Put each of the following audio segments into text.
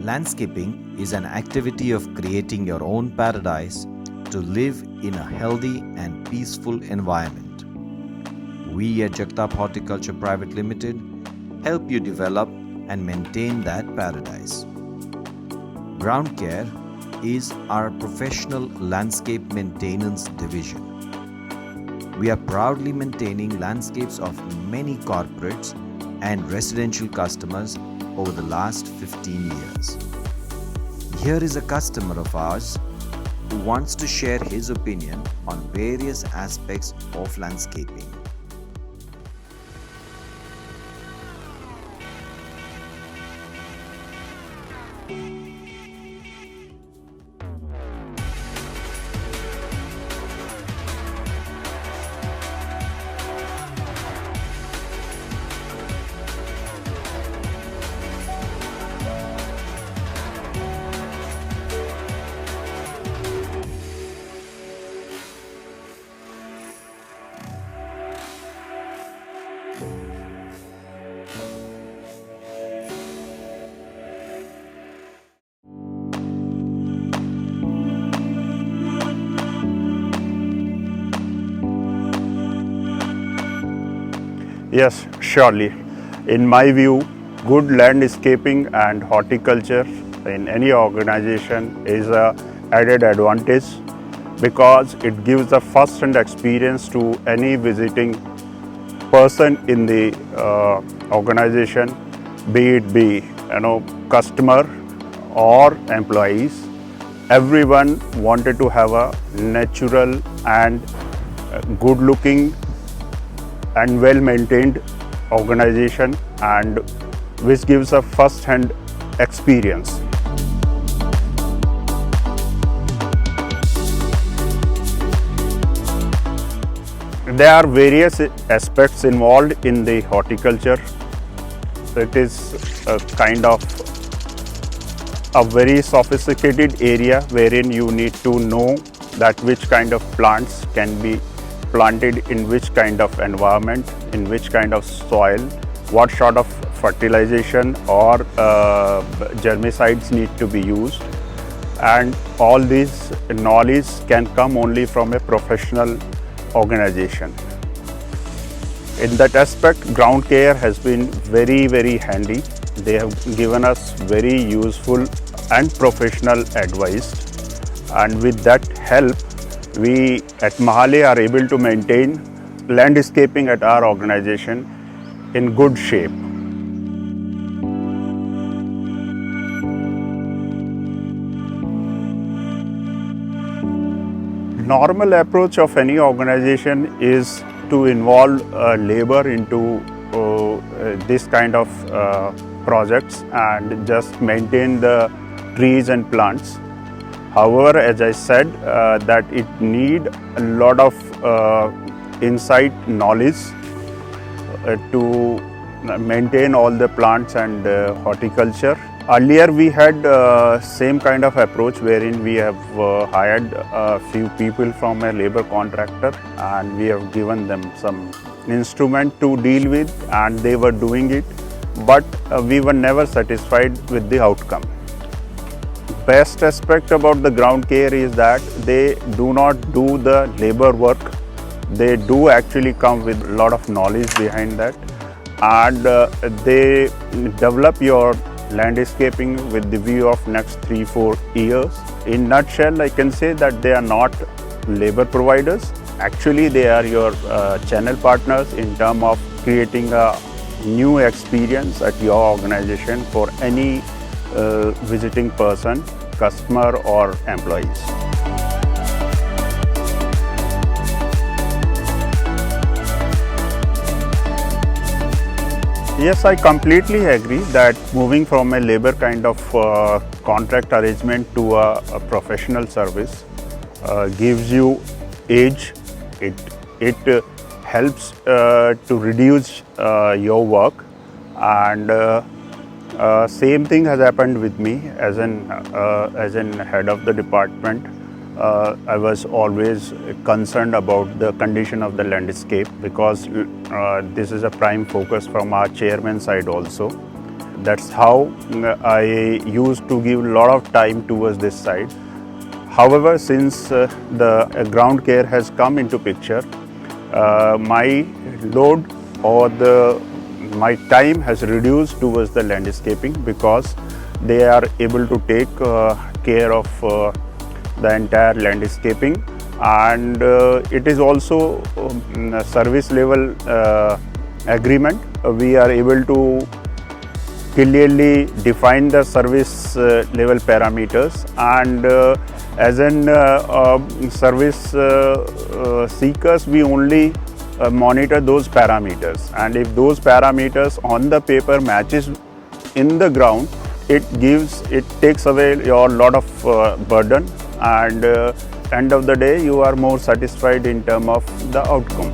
Landscaping is an activity of creating your own paradise to live in a healthy and peaceful environment. We at Jagtap Horticulture Private Limited help you develop and maintain that paradise. Ground Care is our professional landscape maintenance division. We are proudly maintaining landscapes of many corporates and residential customers over the last 15 years. Here is a customer of ours who wants to share his opinion on various aspects of landscaping. Yes, surely. In my view, good landscaping and horticulture in any organization is a added advantage because it gives a first-hand experience to any visiting person in the organization, be customer or employees. Everyone wanted to have a natural and good-looking and well-maintained organization, and which gives a first-hand experience. There are various aspects involved in the horticulture. It is a kind of a very sophisticated area wherein you need to know that which kind of plants can be planted in which kind of environment, in which kind of soil, what sort of fertilization or germicides need to be used, and all this knowledge can come only from a professional organization. In that aspect, Ground Care has been very handy. They have given us very useful and professional advice, and with that help, we at Mahale are able to maintain landscaping at our organization in good shape. Normal approach of any organization is to involve labor into this kind of projects and just maintain the trees and plants. However, as I said, that it need a lot of insight knowledge to maintain all the plants and horticulture. Earlier we had same kind of approach wherein we have hired a few people from a labor contractor, and we have given them some instrument to deal with, and they were doing it, but we were never satisfied with the outcome. Best aspect about the Ground Care is that they do not do the labor work. They do actually come with a lot of knowledge behind that, and they develop your landscaping with the view of next 3-4 years. In nutshell, I can say that they are not labor providers. Actually, they are your channel partners in terms of creating a new experience at your organization for any visiting person, customer or employees. Yes, I completely agree that moving from a labor kind of contract arrangement to a professional service gives you edge. It helps to reduce your work, and same thing has happened with me as an head of the department. I was always concerned about the condition of the landscape because this is a prime focus from our chairman side also. That's how I used to give a lot of time towards this side. However, since the ground care has come into picture, my load or my time has reduced towards the landscaping, because they are able to take care of the entire landscaping, and it is also a service level agreement. We are able to clearly define the service level parameters, and as in service seekers, we only monitor those parameters, and if those parameters on the paper matches in the ground, it takes away your lot of burden, and end of the day you are more satisfied in terms of the outcome.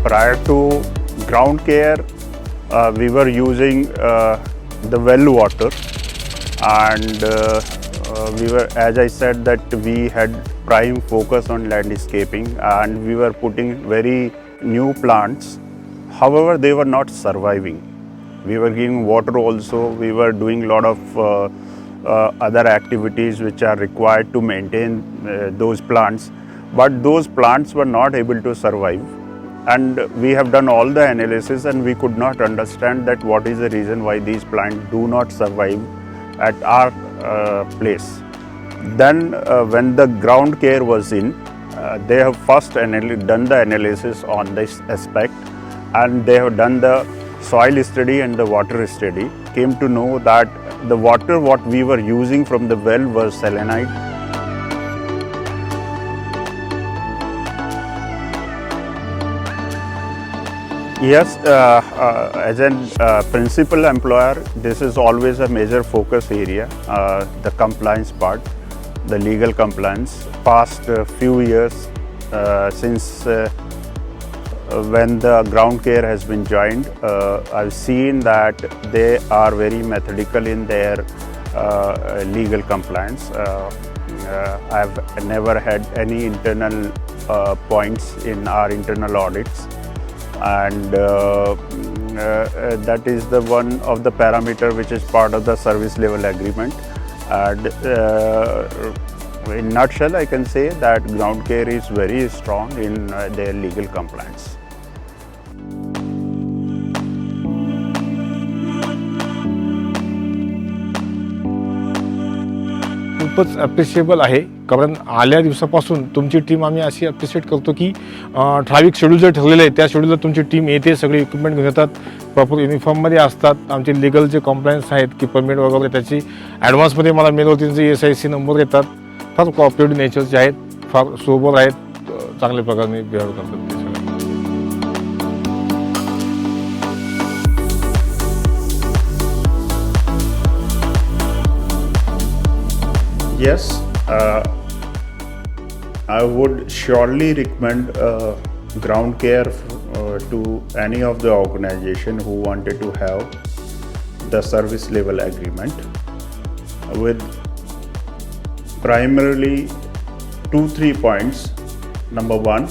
Prior to ground care, we were using the well water, and we were, as I said, that we had prime focus on landscaping, and we were putting very new plants. However, they were not surviving. We were giving water also. We were doing a lot of other activities which are required to maintain those plants, but those plants were not able to survive. And we have done all the analysis, and we could not understand that what is the reason why these plants do not survive at our place. Then when the ground care was in, they have first done the analysis on this aspect, and they have done the soil study and the water study. Came to know that the water what we were using from the well was salinite. Yes, as a principal employer, this is always a major focus area, the compliance part, the legal compliance. Past few years, since when the ground care has been joined, I've seen that they are very methodical in their legal compliance. I've never had any internal points in our internal audits, and that is the one of the parameter which is part of the service level agreement. And in nutshell, I can say that ground care is very strong in their legal compliance. खूपच ॲप्रिशिएबल आहे, कारण आल्या दिवसापासून तुमची team आम्ही अशी appreciate करतो की ठराविक शेड्यूल जे ठरलेलं आहे त्या शेड्यूलला तुमची टीम येते, सगळे इक्विपमेंट घेऊन येतात, प्रॉपर युनिफॉर्ममध्ये असतात. आमचे लिगल जे कॉम्प्लायन्स आहेत की परमिट वगैरे त्याची ॲडव्हान्समध्ये मला मेलवरती त्यांचे SIC नंबर येतात. फार कॉपरेटिव्ह नेचरचे आहेत, फार सोबर आहेत, चांगल्या प्रकारे बिहेव करतात ते सगळे. Yes, I would surely recommend ground care to any of the organization who wanted to have the service level agreement with primarily 2-3 points. Number one,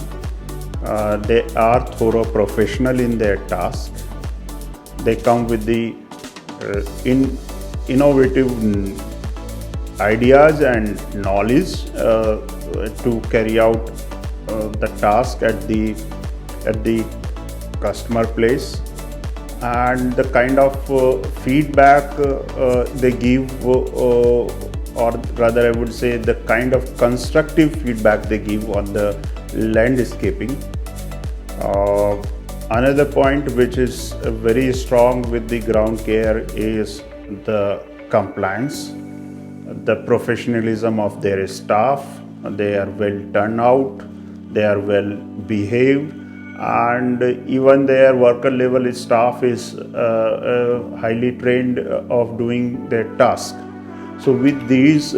they are thorough professional in their task. They come with the innovative ideas and knowledge to carry out the task at the customer place, and the kind of feedback they give, or rather I would say the kind of constructive feedback they give on the landscaping. Another point which is very strong with the ground care is the compliance, the professionalism of their staff. They are well turned out, they are well behaved, and even their worker level staff is highly trained of doing their task. So with these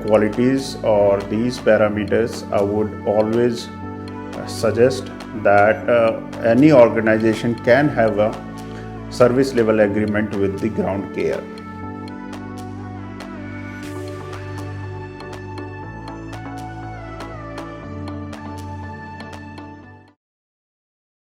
qualities or these parameters, I would always suggest that any organization can have a service level agreement with the ground care.